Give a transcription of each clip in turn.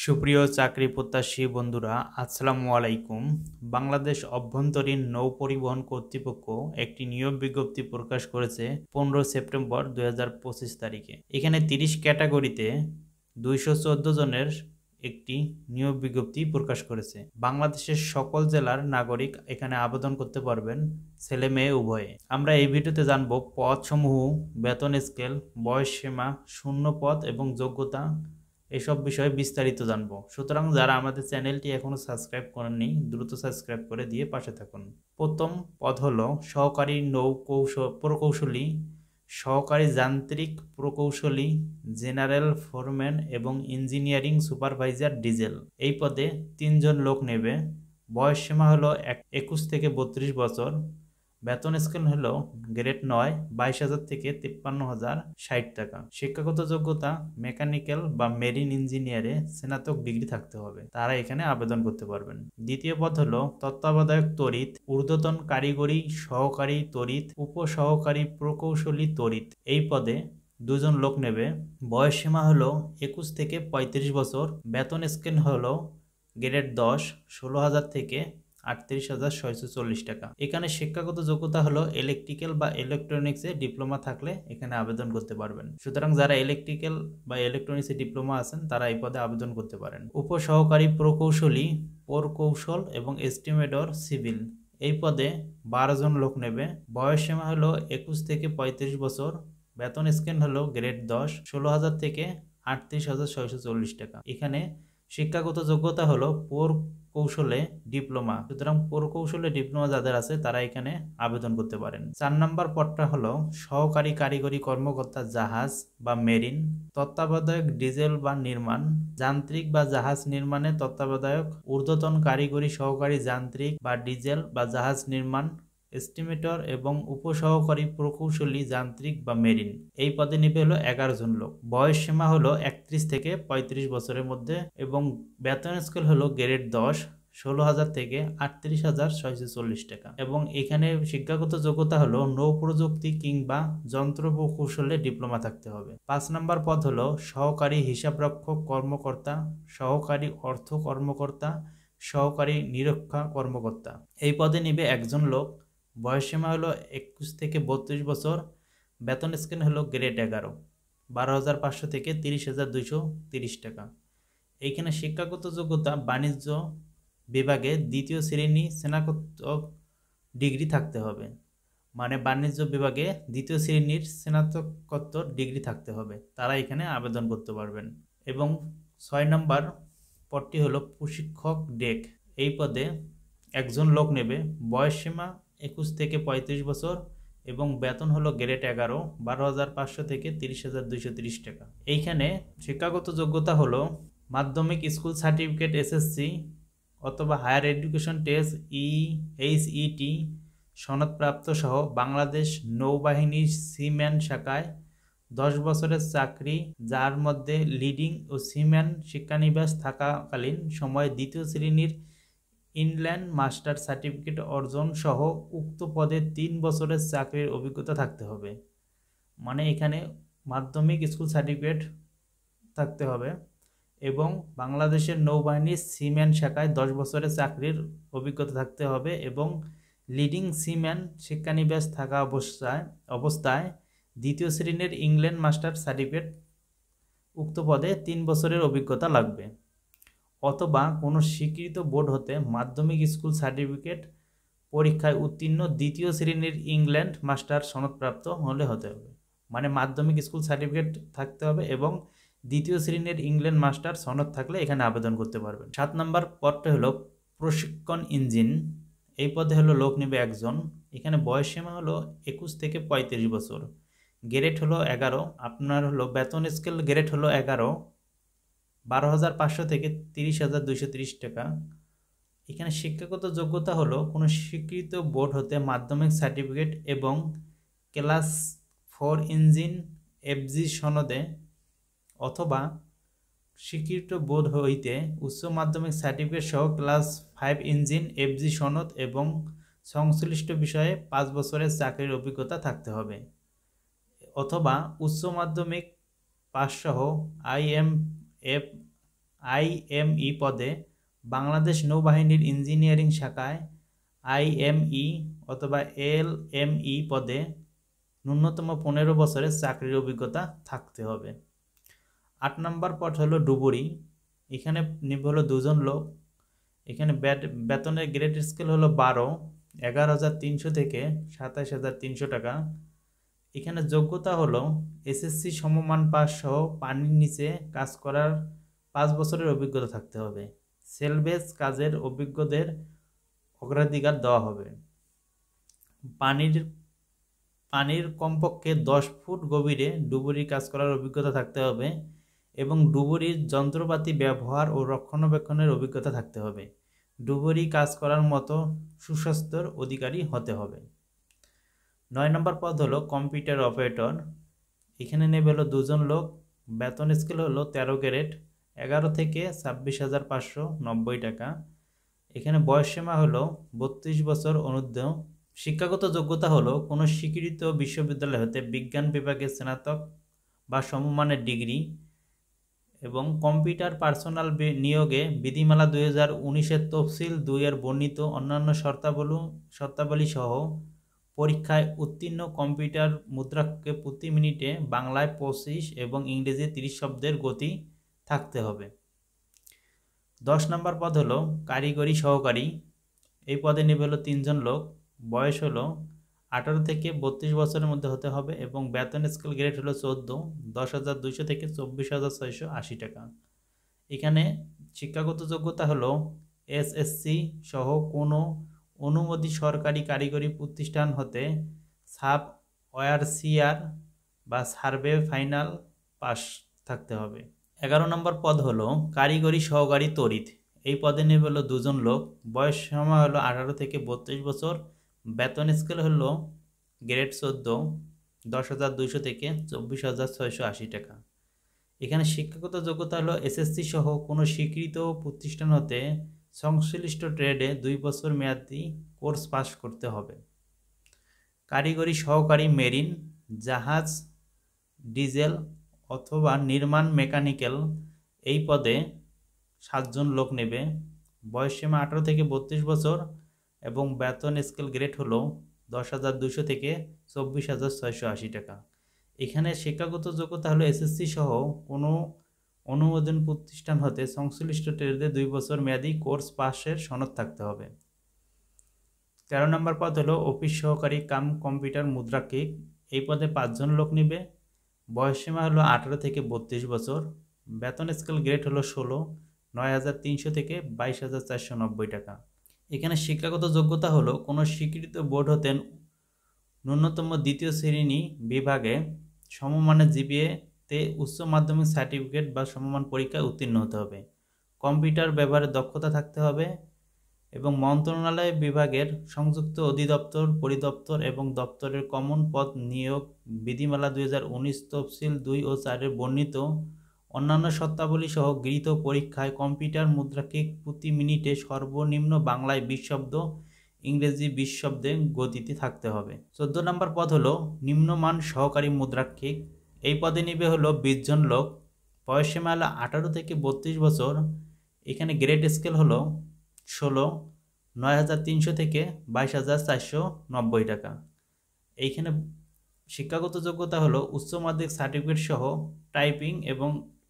সুপ্রিয় চাকরি প্রত্যাশী বন্ধুরা, আসসালামু আলাইকুম। বাংলাদেশ অভ্যন্তরীণ নৌ পরিবহন কর্তৃপক্ষ একটি নিয়োগ বিজ্ঞপ্তি প্রকাশ করেছে 15 সেপ্টেম্বর 2025 তারিখে। এখানে 30 ক্যাটাগরিতে 214 জনের একটি নিয়োগ বিজ্ঞপ্তি প্রকাশ করেছে। বাংলাদেশের সকল জেলার নাগরিক এখানে আবেদন করতে পারবেন, ছেলে মেয়ে উভয়ে। আমরা এই ভিডিওতে জানব পদসমূহ, বেতন স্কেল, বয়স সীমা, শূন্য পদ এবং যোগ্যতা এসব বিষয়ে বিস্তারিত জানবো। সুতরাং যারা আমাদের চ্যানেলটি এখনো সাবস্ক্রাইব করেননি, দ্রুত সাবস্ক্রাইব করে দিয়ে পাশে থাকুন। প্রথম পদ হলো সহকারী প্রকৌশলী, সহকারী যান্ত্রিক প্রকৌশলী, জেনারেল ফোরম্যান এবং ইঞ্জিনিয়ারিং সুপারভাইজার ডিজেল। এই পদে 3 জন লোক নেবে। বয়স সীমা হলো 21 থেকে 32 বছর। বেতন স্কেল হলো গ্রেড 9, 22,000 থেকে 53,000 60 টাকা। শিক্ষাগত যোগ্যতা মেকানিক্যাল বা মেরিন ইঞ্জিনিয়ারে স্নাতক ডিগ্রি থাকতে হবে, তারা এখানে আবেদন করতে পারবেন। দ্বিতীয় পদ হলো তত্ত্বাবধায়ক তড়িৎ, ঊর্ধ্বতন কারিগরি সহকারী তড়িৎ, উপসহকারী প্রকৌশলী তড়িৎ। এই পদে 2 জন লোক নেবে। বয়স সীমা হলো 21 থেকে 35 বছর। বেতন স্কেল হলো গ্রেড 10, 16,000 থেকে 38,640 টাকা। এখানে শিক্ষাগত যোগ্যতা হলো ইলেকট্রিক্যাল বা ইলেকট্রনিক্সে ডিপ্লোমা থাকলে এখানে আবেদন করতে পারবেন। সুতরাং যারা ইলেকট্রিক্যাল বা ইলেকট্রনিক্সে ডিপ্লোমা আছেন তারা এই পদে আবেদন করতে পারেন। উপসহকারী প্রকৌশলী, প্রকৌশল এবং এস্টিমেটর সিভিল। এই পদে 12 জন লোক নেবে। বয়স সীমা হলো 21 থেকে 35 বছর। বেতন স্কেল হলো গ্রেড 10, 16,000 থেকে 38,640 টাকা। এখানে শিক্ষাগত যোগ্যতা হলো প্রকৌশলে ডিপ্লোমা। সুতরাং প্রকৌশলে ডিপ্লোমা যাদের আছে তারা এখানে আবেদন করতে পারেন। 4 নম্বর পদটা হলো সহকারী কারিগরি কর্মকর্তা জাহাজ বা মেরিন, তত্ত্বাবধায়ক ডিজেল বা নির্মাণ, যান্ত্রিক বা জাহাজ নির্মাণে তত্ত্বাবধায়ক, ঊর্ধ্বতন কারিগরি সহকারী যান্ত্রিক বা ডিজেল বা জাহাজ নির্মাণ, এস্টিমেটর এবং উপসহকারী প্রকৌশলী যান্ত্রিক বা মেরিন। এই পদে নিবে হলো 11 জন লোক। বয়স সীমা হলো 31 থেকে 35 বছরের মধ্যে এবং বেতন স্কেল হলো গ্রেড 10, 16,000 থেকে 38,640 টাকা। এবং এখানে শিক্ষাগত যোগ্যতা হলো নৌ প্রযুক্তি কিংবা যন্ত্র প্রকৌশলে ডিপ্লোমা থাকতে হবে। 5 নম্বর পদ হলো সহকারী হিসাবরক্ষক কর্মকর্তা, সহকারী অর্থ কর্মকর্তা, সহকারী নিরীক্ষা কর্মকর্তা। এই পদে নিবে 1 জন লোক। বয়স সীমা হলো 21 থেকে 32 বছর। বেতন স্কেল হলো গ্রেড 11, 12,500 থেকে 30,230 টাকা। এইখানে শিক্ষাগত যোগ্যতা বাণিজ্য বিভাগে 2য় শ্রেণী স্নাতক ডিগ্রি থাকতে হবে। মানে বাণিজ্য বিভাগে 2য় শ্রেণীর স্নাতকোত্তর ডিগ্রি থাকতে হবে, তারা এখানে আবেদন করতে পারবেন। এবং 6 নম্বর পদটি হলো প্রশিক্ষক ডেক। এই পদে 1 জন লোক নেবে। বয়স সীমা 21 থেকে 35 বছর এবং বেতন হলো গ্রেড 11, 12,500 থেকে 30,230 টাকা। এইখানে শিক্ষাগত যোগ্যতা হলো মাধ্যমিক স্কুল সার্টিফিকেট SSC অথবা হায়ার এডুকেশন টেস্ট HET সনদপ্রাপ্ত সহ বাংলাদেশ নৌবাহিনীর সিম্যান শাখায় 10 বছরের চাকরি, যার মধ্যে লিডিং ও সিম্যান শিক্ষানিবাস থাকাকালীন সময়ে 2য় শ্রেণীর ইনল্যান্ড মাস্টার সার্টিফিকেট অর্জন সহ উক্ত পদে 3 বছরের চাকরির অভিজ্ঞতা থাকতে হবে। মানে এখানে মাধ্যমিক স্কুল সার্টিফিকেট থাকতে হবে এবং বাংলাদেশের নৌবাহিনীর সিম্যান শাখায় 10 বছরের চাকরির অভিজ্ঞতা থাকতে হবে এবং লিডিং সিম্যান শিক্ষানিবাস থাকা অবস্থায় 2য় শ্রেণীর ইংল্যান্ড মাস্টার সার্টিফিকেট, উক্ত পদে 3 বছরের অভিজ্ঞতা লাগবে। অথবা কোনো স্বীকৃত বোর্ড হতে মাধ্যমিক স্কুল সার্টিফিকেট পরীক্ষায় উত্তীর্ণ 2য় শ্রেণীর ইংল্যান্ড মাস্টার সনদপ্রাপ্ত হলে হতে হবে। মানে মাধ্যমিক স্কুল সার্টিফিকেট থাকতে হবে এবং 2য় শ্রেণীর ইংল্যান্ড মাস্টার সনদ থাকলে এখানে আবেদন করতে পারবেন। 7 নম্বর পদটা হলো প্রশিক্ষণ ইঞ্জিন। এই পদে হলো লোক নেবে 1 জন। এখানে বয়স সীমা হলো 21 থেকে 35 বছর। গ্রেড হলো 11, আপনার হলো বেতন স্কেল গ্রেড হলো 11, 12,500 থেকে 30,230 টাকা। এখানে শিক্ষাগত যোগ্যতা হলো কোনো স্বীকৃত বোর্ড হতে মাধ্যমিক সার্টিফিকেট এবং ক্লাস 4 ইঞ্জিন FG সনদে অথবা স্বীকৃত বোর্ড হইতে উচ্চ মাধ্যমিক সার্টিফিকেট সহ ক্লাস 5 ইঞ্জিন FG সনদ এবং সংশ্লিষ্ট বিষয়ে 5 বছরের চাকরির অভিজ্ঞতা থাকতে হবে। অথবা উচ্চ মাধ্যমিক পাস সহ আইএমই পদে বাংলাদেশ নৌবাহিনীর ইঞ্জিনিয়ারিং শাখায় আইএমই অথবা এলএমই পদে ন্যূনতম 15 বছরের চাকরির অভিজ্ঞতা থাকতে হবে। 8 নম্বর পদ হলো ডুবুরি, এখানে নিবে হলো 2 জন লোক। এখানে বেতনের গ্রেড স্কেল হলো 12, 11,300 থেকে 27,300 টাকা। এখানে যোগ্যতা হলো এসএসসি সমমান পাস সহ পানির নিচে কাজ করার 5 বছরের অভিজ্ঞতা থাকতে হবে। সেলভেজ কাজের অভিজ্ঞদের অগ্রাধিকার দেওয়া হবে। পানির কমপক্ষে 10 ফুট গভীরে ডুবুরি কাজ করার অভিজ্ঞতা থাকতে হবে এবং ডুবুরির যন্ত্রপাতি ব্যবহার ও রক্ষণাবেক্ষণের অভিজ্ঞতা থাকতে হবে। ডুবুরি কাজ করার মতো সুস্বাস্থ্যের অধিকারী হতে হবে। 9 নম্বর পদ হলো কম্পিউটার অপারেটর, এখানে নেবে হলো 2 জন লোক। বেতন স্কেল হলো 13 গ্রেড, 11 থেকে 26,590 টাকা। এখানে বয়সসীমা হলো 32 বছর অনূর্ধ্ব। শিক্ষাগত যোগ্যতা হলো কোনো স্বীকৃত বিশ্ববিদ্যালয় হতে বিজ্ঞান বিভাগে স্নাতক বা সমমানের ডিগ্রি এবং কম্পিউটার পার্সোনাল নিয়োগে বিধিমালা 2019-এর তফসিল 2-এর বর্ণিত অন্যান্য শর্তাবলী সহ পরীক্ষায় উত্তীর্ণ কম্পিউটার মুদ্রাকে প্রতি মিনিটে বাংলায় 25 এবং ইংরেজি 30 শব্দের গতি থাকতে হবে। 10 নম্বর পদ হলো কারিগরি সহকারী, এই পদে নেবে হলো 3 জন লোক। বয়স হলো 18 থেকে 32 বছরের মধ্যে হতে হবে এবং বেতন স্কেল গ্রেড হলো 14, 10,200 থেকে 24,680 টাকা। এখানে শিক্ষাগত যোগ্যতা হলো এসএসসি সহ কোনো অনুমোদিত সরকারি কারিগরি প্রতিষ্ঠান হতে সাব ওয়ারসিয়ার বা সার্ভে ফাইনাল পাস থাকতে হবে। 11 নম্বর পদ হলো কারিগরি সহকারী তড়িৎ, এই পদে নেবে হলো 2 জন লোক। বয়স সীমা হলো 18 থেকে 32 বছর। বেতন স্কেল হলো গ্রেড 14, 10,200 থেকে 24,680 টাকা। এখানে শিক্ষাগত যোগ্যতা হলো এসএসসি সহ কোনো স্বীকৃত প্রতিষ্ঠান হতে সংশ্লিষ্ট ট্রেডে 2 বছর মেয়াদি কোর্স পাস করতে হবে। কারিগরি সহকারী মেরিন, জাহাজ, ডিজেল অথবা নির্মাণ মেকানিক্যাল, এই পদে 7 জন লোক নেবে। বয়সসীমা 18 থেকে 32 বছর এবং বেতন স্কেল গ্রেড হলো 10,200 থেকে 24,680 টাকা। এখানে শিক্ষাগত যোগ্যতা হলো এসএসসি সহ কোনো অনুমোদন প্রতিষ্ঠান হতে সংশ্লিষ্ট ট্রেডে 2 বছর মেয়াদি কোর্স পাশের সনদ থাকতে হবে। 13 নম্বর পদ হলো অফিস সহকারী কাম কম্পিউটার মুদ্রাক্ষিক, এই পদে 5 জন লোক নিবে। বয়সসীমা হলো 18 থেকে 32 বছর। বেতন স্কেল গ্রেড হলো 16, 9,300 থেকে 22,490 টাকা। এখানে শিক্ষাগত যোগ্যতা হলো কোনো স্বীকৃত বোর্ড হতে ন্যূনতম 2য় শ্রেণী বিভাগে সমমানের জিপিএতে উচ্চ মাধ্যমিক সার্টিফিকেট বা সমমান পরীক্ষায় উত্তীর্ণ হতে হবে। কম্পিউটার ব্যবহারে দক্ষতা থাকতে হবে এবং মন্ত্রণালয় বিভাগের সংযুক্ত অধিদপ্তর, পরিদপ্তর এবং দপ্তরের কমন পদ নিয়োগ বিধিমালা 2019 তফসিল 2 ও 4-এর বর্ণিত অন্যান্য শর্তাবলী সহ গৃহীত পরীক্ষায় কম্পিউটার মুদ্রাক্ষিক প্রতি মিনিটে সর্বনিম্ন বাংলায় 20 শব্দ, ইংরেজি 20 শব্দে গতিতে থাকতে হবে। 14 নম্বর পদ হলো নিম্নমান সহকারী মুদ্রাক্ষিক, এই পদে নিবে হলো 20 জন লোক। বয়সসীমা হলো 18 থেকে 32 বছর। এখানে গ্রেড স্কেল হলো 16, 9,300 থেকে 22,490 টাকা। এইখানে শিক্ষাগত যোগ্যতা হলো উচ্চ মাধ্যমিক সার্টিফিকেট সহ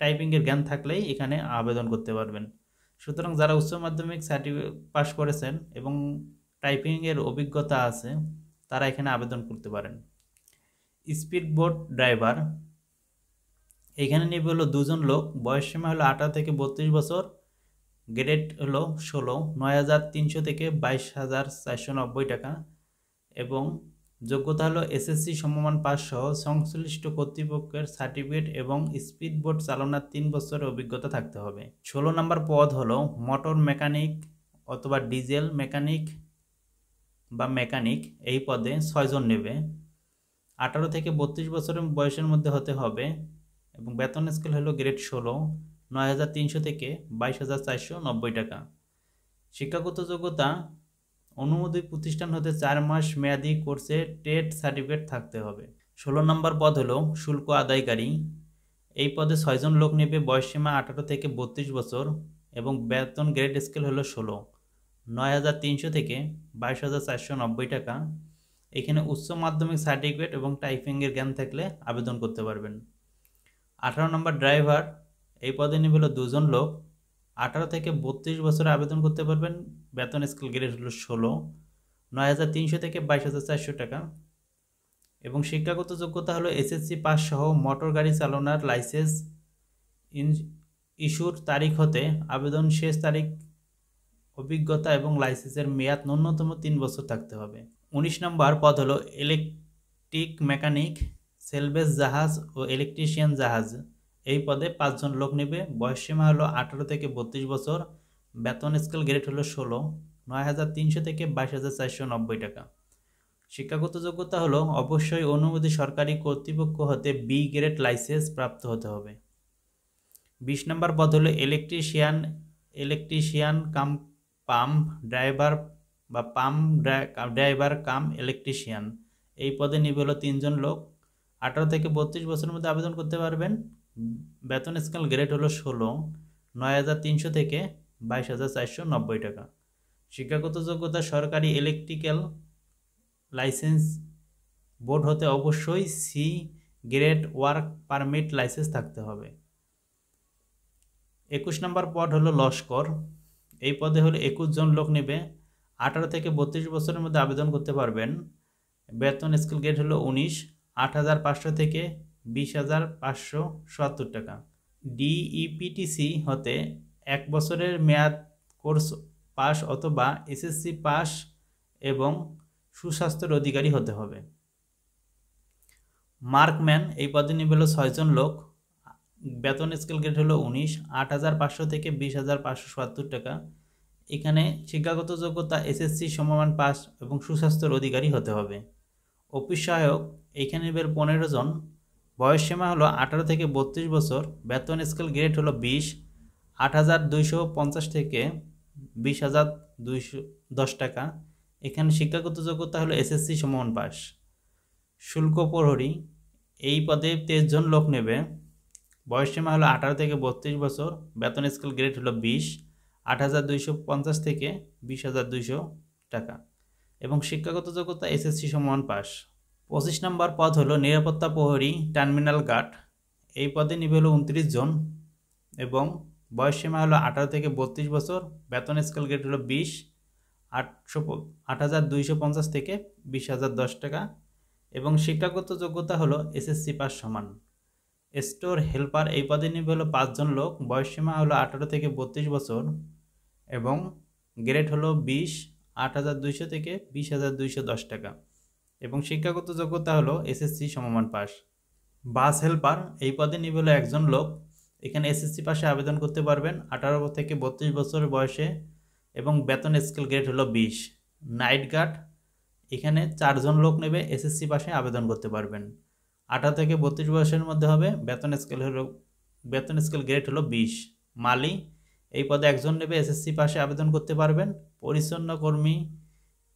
টাইপিংয়ের জ্ঞান থাকলেই এখানে আবেদন করতে পারবেন। সুতরাং যারা উচ্চ মাধ্যমিক সার্টিফিকেট পাস করেছেন এবং টাইপিংয়ের অভিজ্ঞতা আছে তারা এখানে আবেদন করতে পারেন। স্পিড বোট ড্রাইভার, এখানে নিবে হলো 2 জন লোক। বয়সসীমা হলো 18 থেকে 32 বছর। গ্রেড হলো 16, 9,300 থেকে 22,490 টাকা এবং যোগ্যতা হলো এসএসসি সমমান পাস সহ সংশ্লিষ্ট কর্তৃপক্ষের সার্টিফিকেট এবং স্পিড বোট চালনার 3 বছরের অভিজ্ঞতা থাকতে হবে। 16 নম্বর পদ হলো মোটর মেকানিক অথবা ডিজেল মেকানিক বা মেকানিক, এই পদে 6 জন নেবে। 18 থেকে 32 বছরের বয়সের মধ্যে হতে হবে এবং বেতন স্কেল হলো গ্রেড 16, 9,300 থেকে 22,490 টাকা। শিক্ষাগত যোগ্যতা অনুমোদিত প্রতিষ্ঠান হতে 4 মাস মেয়াদি কোর্সে ট্রেড সার্টিফিকেট থাকতে হবে। 16 নম্বর পদ হলো শুল্ক আদায়কারী, এই পদে 6 জন লোক নেবে, বয়সসীমা 18 থেকে 32 বছর এবং বেতন গ্রেড স্কেল হলো 16, 9,300 থেকে 22,490 টাকা। এখানে উচ্চ মাধ্যমিক সার্টিফিকেট এবং টাইপিংয়ের জ্ঞান থাকলে আবেদন করতে পারবেন। 18 নম্বর ড্রাইভার, এই পদে নেবে হলো 2 জন লোক, 18 থেকে 32 বছরে আবেদন করতে পারবেন, বেতন স্কেল গ্রেড হলো 16, 9,300 থেকে 22,400 টাকা এবং শিক্ষাগত যোগ্যতা হলো এসএসসি পাস সহ মোটর গাড়ি চালানোর লাইসেন্স ইস্যুর তারিখ হতে আবেদন শেষ তারিখ, অভিজ্ঞতা এবং লাইসেন্সের মেয়াদ ন্যূনতম 3 বছর থাকতে হবে। 19 নম্বর পদ হলো ইলেকট্রিক মেকানিক, সেলভেজ জাহাজ ও ইলেকট্রিশিয়ান জাহাজ। এই পদে 5 জন লোক নেবে, বয়সসীমা হলো 18 থেকে 32 বছর, বেতন স্কেল গ্রেড হলো 16, 9,300 থেকে 22,490 টাকা। শিক্ষাগত যোগ্যতা হলো অবশ্যই অনুমোদিত সরকারি কর্তৃপক্ষ হতে বি গ্রেড লাইসেন্স প্রাপ্ত হতে হবে। 20 নম্বর পদ হলো ইলেকট্রিশিয়ান কাম পাম্প ড্রাইভার বা পাম্প ড্রাইভার কাম ইলেকট্রিশিয়ান। এই পদে নিবে হলো 3 জন লোক, 18 থেকে 32 বছরের মধ্যে আবেদন করতে পারবেন, বেতন স্কেল গ্রেড হলো 16, 9,300 থেকে 22,490 টাকা। শিক্ষাগত যোগ্যতা সরকারি ইলেকট্রিক্যাল লাইসেন্স বোর্ড হতে অবশ্যই C grade work permit license থাকতে হবে। 21 নম্বর পদ হলো লস্কর। এই পদে হলো 21 জন লোক নেবে, 18 থেকে 32 বছরের মধ্যে আবেদন করতে পারবেন, বেতন স্কেল গ্রেড হলো 19, 8,500 থেকে 20,570 টাকা। ডিইপিটিসি হতে 1 বছরের মেয়াদ কোর্স পাস অথবা এসএসসি পাস এবং সুস্বাস্থ্যের অধিকারী হতে হবে। মার্কম্যান, এই পদে নিবে হলো 6 জন লোক, বেতন স্কেল গ্রেড হলো 19, 8,500 থেকে 20,570 টাকা। এখানে শিক্ষাগত যোগ্যতা এসএসসি সমমান পাস এবং সুস্বাস্থ্যের অধিকারী হতে হবে। অফিস সহায়ক, এইখানে নেবে 15 জন, বয়সসীমা হলো 18 থেকে 32 বছর, বেতন স্কেল গ্রেড হলো 20, 8,250 থেকে 20,210 টাকা। এখানে শিক্ষাগত যোগ্যতা হলো এসএসসি সমমান পাস। শুল্ক প্রহরী, এই পদে 23 জন লোক নেবে, বয়সসীমা হলো 18 থেকে 32 বছর, বেতন স্কেল গ্রেড হলো 20, 8,250 থেকে 20,200 টাকা এবং শিক্ষাগত যোগ্যতা এসএসসি সমমান পাস। 25 নম্বর পদ হলো নিরাপত্তা প্রহরী টার্মিনাল গার্ড। এই পদে নিবে হলো 29 জন এবং বয়সসীমা হলো 18 থেকে 32 বছর, বেতন স্কেল গ্রেড হলো 20, 8,250 থেকে 20,010 টাকা এবং শিক্ষাগত যোগ্যতা হলো এসএসসি পাস সমান। স্টোর হেল্পার, এই পদে নিবে হলো 5 জন লোক, বয়সসীমা হলো 18 থেকে 32 বছর এবং গ্রেড হলো 20, 8,200 থেকে 20,210 টাকা এবং শিক্ষাগত যোগ্যতা হলো এসএসসি সমমান পাস। বাস হেল্পার, এই পদে নিবে হলো 1 জন লোক, এখানে এসএসসি পাশে আবেদন করতে পারবেন 18 থেকে 32 বছর বয়সে এবং বেতন স্কেল গ্রেড হলো 20। নাইট গার্ড, এখানে 4 জন লোক নেবে, এসএসসি পাশে আবেদন করতে পারবেন, 18 থেকে 32 বয়সের মধ্যে হবে, বেতন স্কেল গ্রেড হলো 20। মালি, এই পদে 1 জন নেবে, এসএসসি পাশে আবেদন করতে পারবেন। পরিচ্ছন্ন কর্মী,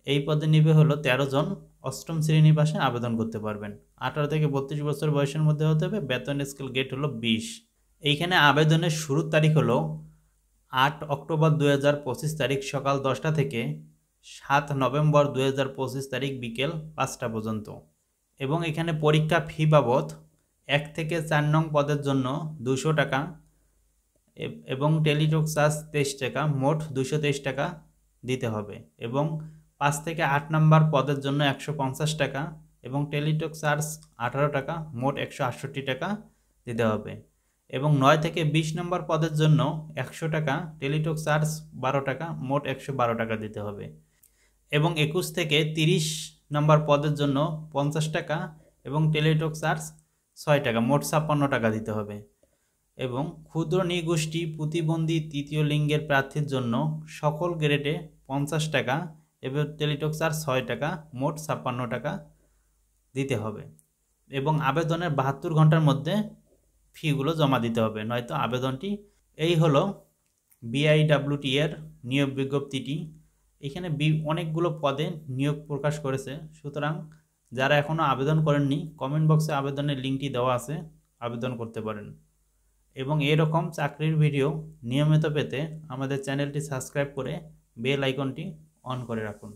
এই পদে নিবে হলো 13 জন, 8ম শ্রেণী পাশে আবেদন করতে পারবেন, 18 থেকে 32 বছর বয়সের মধ্যে হতে হবে, বেতন স্কেল গ্রেড হলো 20। এইখানে আবেদনের শুরুর তারিখ হলো 8 অক্টোবর 2025 তারিখ সকাল 10টা থেকে 7 নভেম্বর 2025 তারিখ বিকেল 5টা পর্যন্ত এবং এখানে পরীক্ষা ফি বাবদ 1 থেকে 4 নং পদের জন্য 200 টাকা এবং টেলিটক চার্জ 23 টাকা, মোট 223 টাকা দিতে হবে এবং 5 থেকে 8 নম্বর পদের জন্য 150 টাকা এবং টেলিটক চার্জ 18 টাকা, মোট 168 টাকা দিতে হবে এবং 9 থেকে 20 নম্বর পদের জন্য 100 টাকা, টেলিটক চার্জ 12 টাকা, মোট 112 টাকা দিতে হবে এবং 21 থেকে 30 নম্বর পদের জন্য 50 টাকা এবং টেলিটক চার্জ 6 টাকা, মোট 56 টাকা দিতে হবে এবং ক্ষুদ্র নৃগোষ্ঠী প্রতিবন্ধী তৃতীয় লিঙ্গের প্রার্থীর জন্য সকল গ্রেডে 50 টাকা এবং টেলিটক চার্জ 6 টাকা, মোট 56 টাকা দিতে হবে এবং আবেদনের 72 ঘন্টার মধ্যে ফিগুলো জমা দিতে হবে, নয়তো আবেদনটি। এই হলো বিআইডব্লিউটি এর নিয়োগ বিজ্ঞপ্তিটি। এখানে অনেকগুলো পদে নিয়োগ প্রকাশ করেছে, সুতরাং যারা এখনও আবেদন করেননি কমেন্ট বক্সে আবেদনের লিঙ্কটি দেওয়া আছে, আবেদন করতে পারেন। এবং এরকম চাকরির ভিডিও নিয়মিত পেতে আমাদের চ্যানেলটি সাবস্ক্রাইব করে বেল আইকনটি অন করে রাখুন।